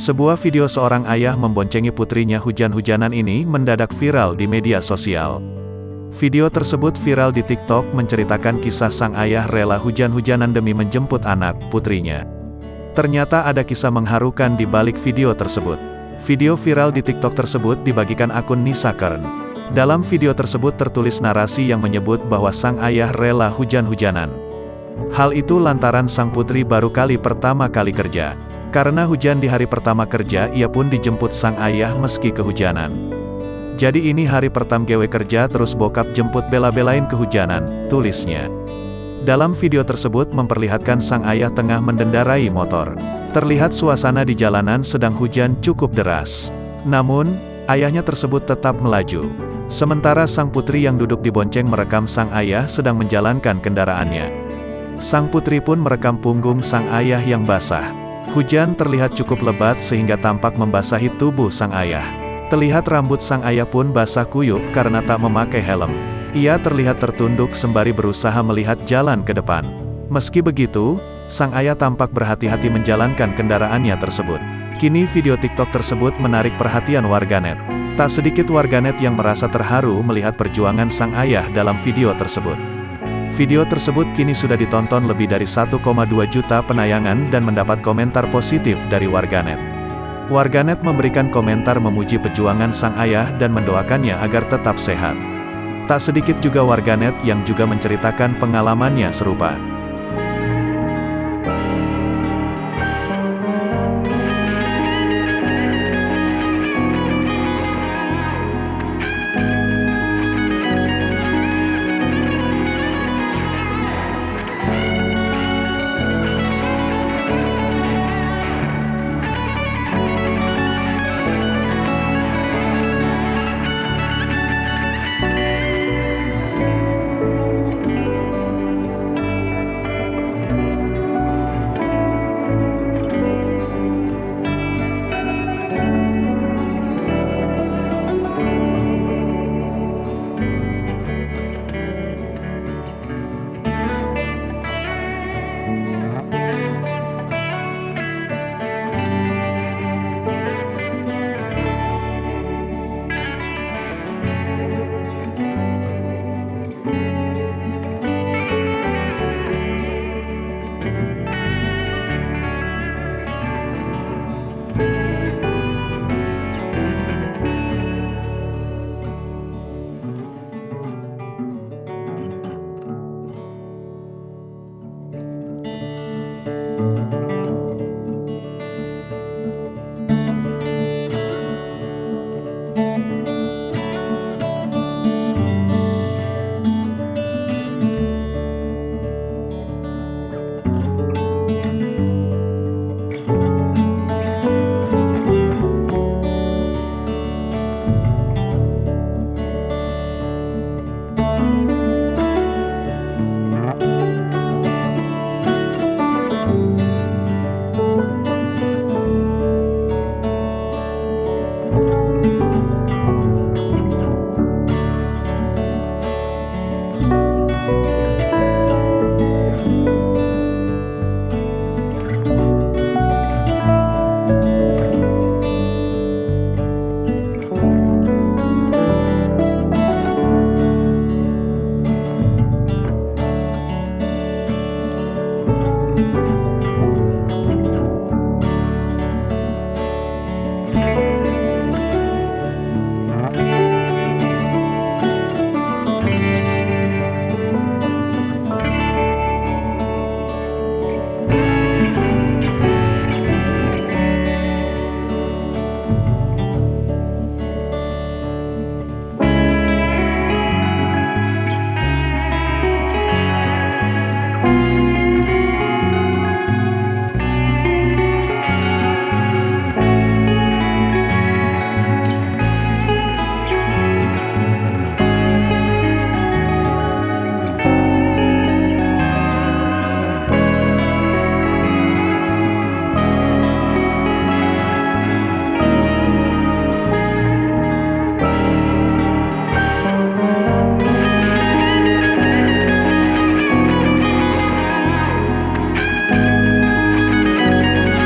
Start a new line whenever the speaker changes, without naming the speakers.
Sebuah video seorang ayah memboncengi putrinya hujan-hujanan ini mendadak viral di media sosial. Video tersebut viral di TikTok menceritakan kisah sang ayah rela hujan-hujanan demi menjemput anak, putrinya. Ternyata ada kisah mengharukan di balik video tersebut. Video viral di TikTok tersebut dibagikan akun Nisa Kern. Dalam video tersebut tertulis narasi yang menyebut bahwa sang ayah rela hujan-hujanan. Hal itu lantaran sang putri baru pertama kali kerja. Karena hujan di hari pertama kerja, ia pun dijemput sang ayah meski kehujanan. Jadi ini hari pertama gue kerja terus bokap jemput bela-belain kehujanan, tulisnya. Dalam video tersebut memperlihatkan sang ayah tengah mengendarai motor. Terlihat suasana di jalanan sedang hujan cukup deras. Namun, ayahnya tersebut tetap melaju. Sementara sang putri yang duduk di bonceng merekam sang ayah sedang menjalankan kendaraannya. Sang putri pun merekam punggung sang ayah yang basah. Hujan terlihat cukup lebat sehingga tampak membasahi tubuh sang ayah. Terlihat rambut sang ayah pun basah kuyup karena tak memakai helm. Ia terlihat tertunduk sembari berusaha melihat jalan ke depan. Meski begitu, sang ayah tampak berhati-hati menjalankan kendaraannya tersebut. Kini video TikTok tersebut menarik perhatian warganet. Tak sedikit warganet yang merasa terharu melihat perjuangan sang ayah dalam video tersebut. Video tersebut kini sudah ditonton lebih dari 1,2 juta penayangan dan mendapat komentar positif dari warganet. Warganet memberikan komentar memuji perjuangan sang ayah dan mendoakannya agar tetap sehat. Tak sedikit juga warganet yang juga menceritakan pengalamannya serupa.